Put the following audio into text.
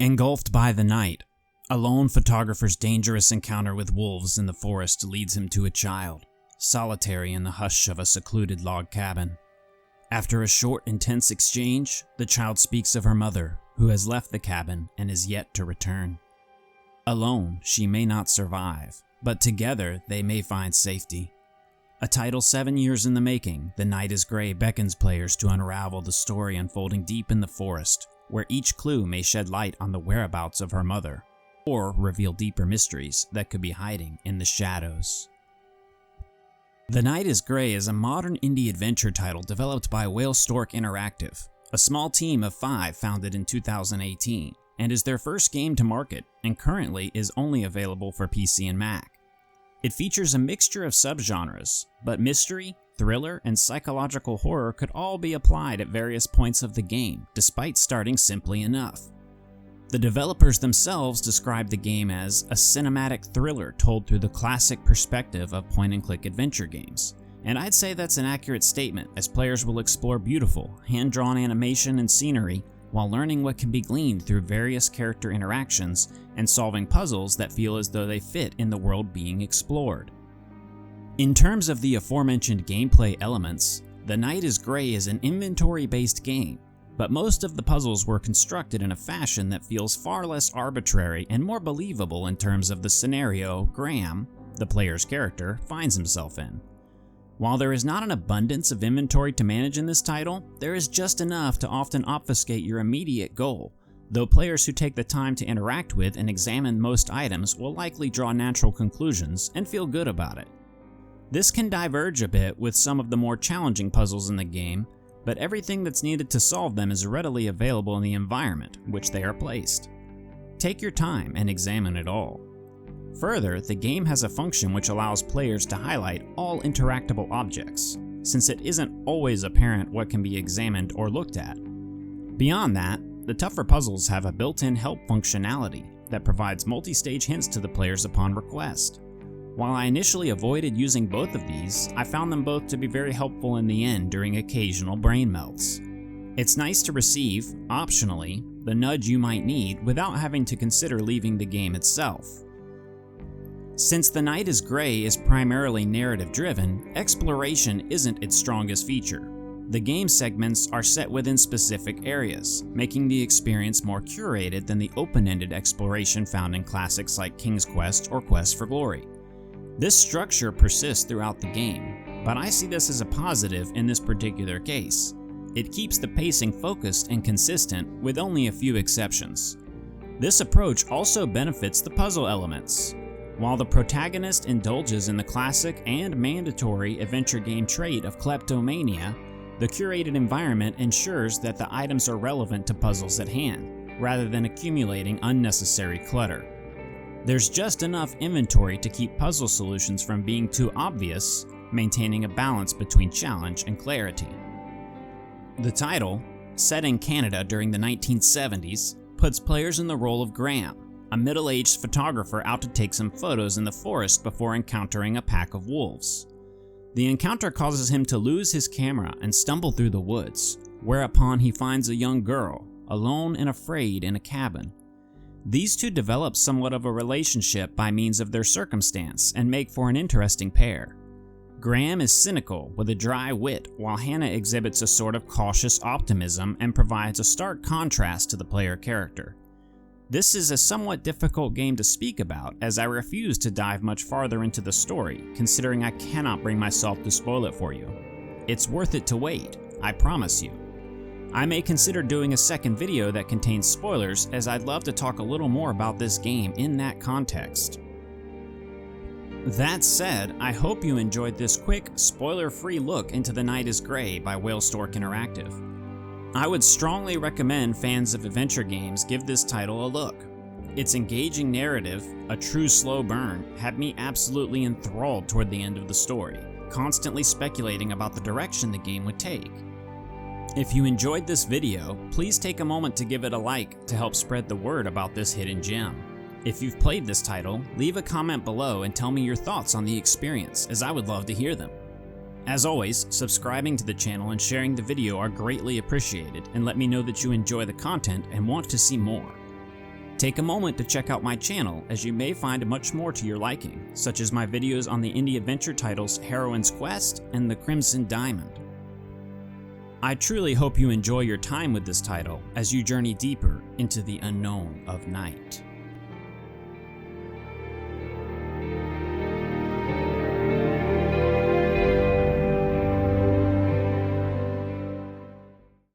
Engulfed by the night, a lone photographer's dangerous encounter with wolves in the forest leads him to a child, solitary in the hush of a secluded log cabin. After a short, intense exchange, the child speaks of her mother, who has left the cabin and is yet to return. Alone, she may not survive, but together they may find safety. A title 7 years in the making, The Night is Grey beckons players to unravel the story unfolding deep in the forest, where each clue may shed light on the whereabouts of her mother, or reveal deeper mysteries that could be hiding in the shadows. The Night is Grey is a modern indie adventure title developed by Whalestork Interactive, a small team of 5 founded in 2018, and is their first game to market, and currently is only available for PC and Mac. It features a mixture of subgenres, but mystery, thriller, and psychological horror could all be applied at various points of the game, despite starting simply enough. The developers themselves describe the game as a cinematic thriller told through the classic perspective of point-and-click adventure games, and I'd say that's an accurate statement, as players will explore beautiful, hand-drawn animation and scenery while learning what can be gleaned through various character interactions and solving puzzles that feel as though they fit in the world being explored. In terms of the aforementioned gameplay elements, The Night is Grey is an inventory-based game, but most of the puzzles were constructed in a fashion that feels far less arbitrary and more believable in terms of the scenario Graham, the player's character, finds himself in. While there is not an abundance of inventory to manage in this title, there is just enough to often obfuscate your immediate goal, though players who take the time to interact with and examine most items will likely draw natural conclusions and feel good about it. This can diverge a bit with some of the more challenging puzzles in the game, but everything that's needed to solve them is readily available in the environment in which they are placed. Take your time and examine it all. Further, the game has a function which allows players to highlight all interactable objects, since it isn't always apparent what can be examined or looked at. Beyond that, the tougher puzzles have a built-in help functionality that provides multi-stage hints to the players upon request. While I initially avoided using both of these, I found them both to be very helpful in the end during occasional brain melts. It's nice to receive, optionally, the nudge you might need without having to consider leaving the game itself. Since The Night is Grey is primarily narrative-driven, exploration isn't its strongest feature. The game segments are set within specific areas, making the experience more curated than the open-ended exploration found in classics like King's Quest or Quest for Glory. This structure persists throughout the game, but I see this as a positive in this particular case. It keeps the pacing focused and consistent with only a few exceptions. This approach also benefits the puzzle elements. While the protagonist indulges in the classic and mandatory adventure game trait of kleptomania, the curated environment ensures that the items are relevant to puzzles at hand, rather than accumulating unnecessary clutter. There's just enough inventory to keep puzzle solutions from being too obvious, maintaining a balance between challenge and clarity. The title, set in Canada during the 1970s, puts players in the role of Graham, a middle-aged photographer out to take some photos in the forest before encountering a pack of wolves. The encounter causes him to lose his camera and stumble through the woods, whereupon he finds a young girl, alone and afraid in a cabin. These two develop somewhat of a relationship by means of their circumstance and make for an interesting pair. Graham is cynical with a dry wit, while Hannah exhibits a sort of cautious optimism and provides a stark contrast to the player character. This is a somewhat difficult game to speak about, as I refuse to dive much farther into the story, considering I cannot bring myself to spoil it for you. It's worth it to wait, I promise you. I may consider doing a second video that contains spoilers, as I'd love to talk a little more about this game in that context. That said, I hope you enjoyed this quick, spoiler-free look into The Night is Grey by Whalestork Interactive. I would strongly recommend fans of adventure games give this title a look. Its engaging narrative, a true slow burn, had me absolutely enthralled toward the end of the story, constantly speculating about the direction the game would take. If you enjoyed this video, please take a moment to give it a like to help spread the word about this hidden gem. If you've played this title, leave a comment below and tell me your thoughts on the experience, as I would love to hear them. As always, subscribing to the channel and sharing the video are greatly appreciated and let me know that you enjoy the content and want to see more. Take a moment to check out my channel, as you may find much more to your liking, such as my videos on the indie adventure titles Heroine's Quest and The Crimson Diamond. I truly hope you enjoy your time with this title as you journey deeper into the unknown of night.